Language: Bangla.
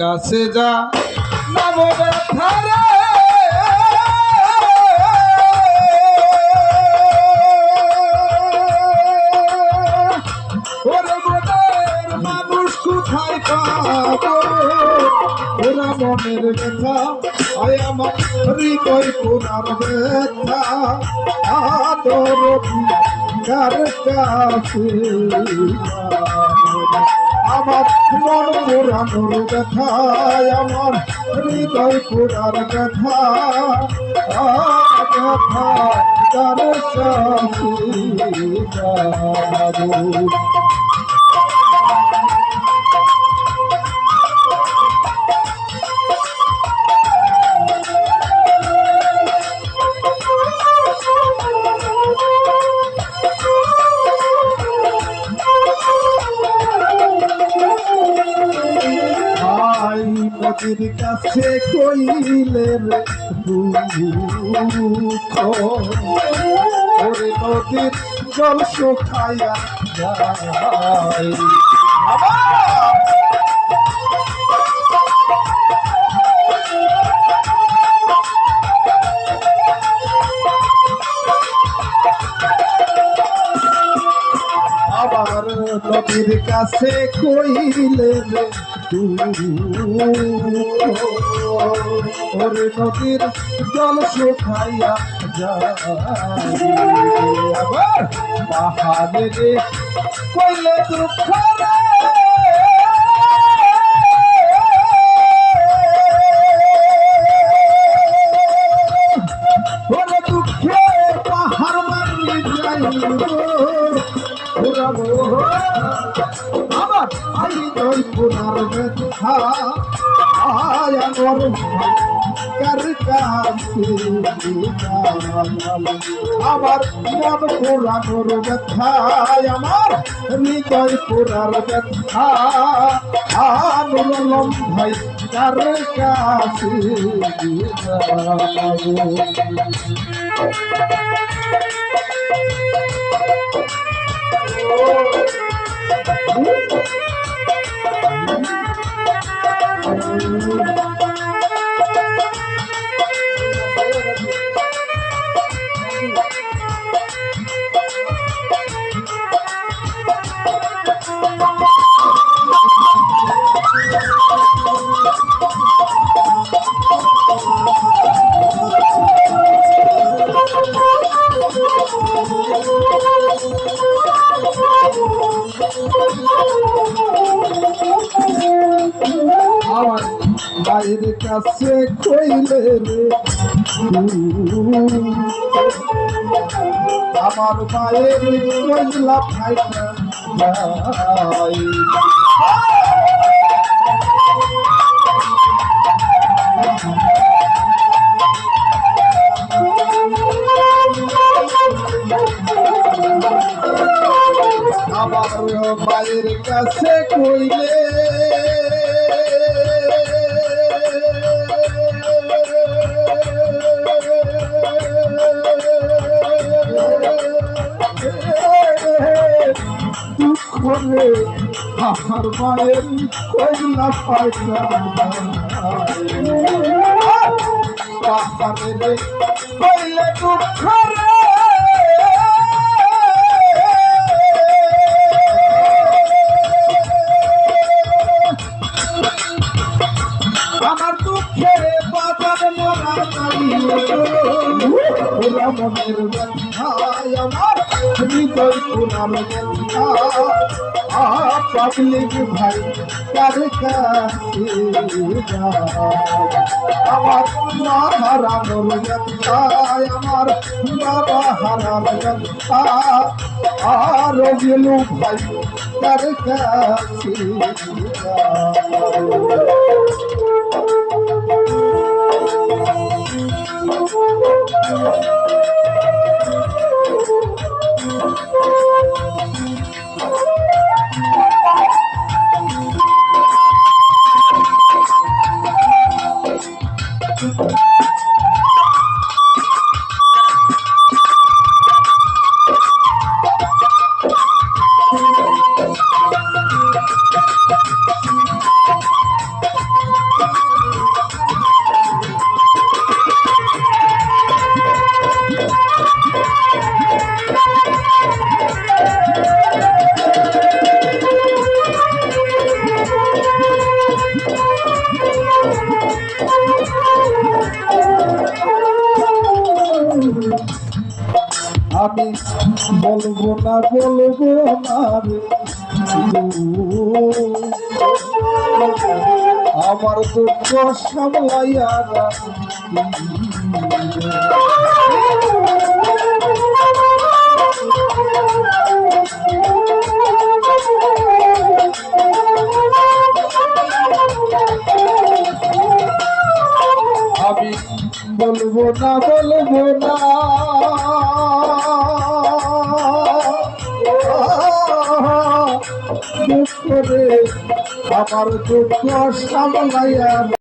কাছে যা নাম ব্যথারে ওরে মনের মানুষ কোথায় পাবো ওরা মনের ব্যথা আয় আমার হৃদয় পুরার ব্যথা আদর কার কাছে আমার মন পুরানোর ব্যথায় আমার হৃদয় পুরার ব্যথা ব্যথা কার কাছে যাবো নদীর কাছে কইলের দুঃখ ওরে নদীর জল শুকাইয়া যায় আবার নদীর কাছে কইলের ওরে নদীর জল শুকাইয়া যায় আবার পাহাড়ে রে কইলে দুঃখ ওরে দুঃখে পাহাড় মারি যাইব আমার হৃদয় পুরার ব্যথা আয় আমার কার কাছে আমার মন পুরানোর ব্যথা আমার হৃদয় পুরার ব্যথা আনলম ভাই কার কাছে আমার মায়ের কাছে কইলে রে আমার মায়ের কইলা ভাইটা যাই আমার মায়ের কাছে কইলে দুঃখরে আমার মায়ের কইলা পাইতা পাহাড়ে কইলে দুঃখরে আমার দুঃখে বাজার মরা ওরা মনের ব্যথায় আমার হৃদয় পুরার ব্যথা পাবলিক ভাই কার কাছে আমার মা হারানোর ব্যথায় আমার বাবা হারার ব্যথা আর গেলু ভাই কার কাছে আমি বলবো না রে আমার দুঃখ সামলাইয়া আমি বলবো না দুঃখ রে আমার দুঃখ সামলাইয়া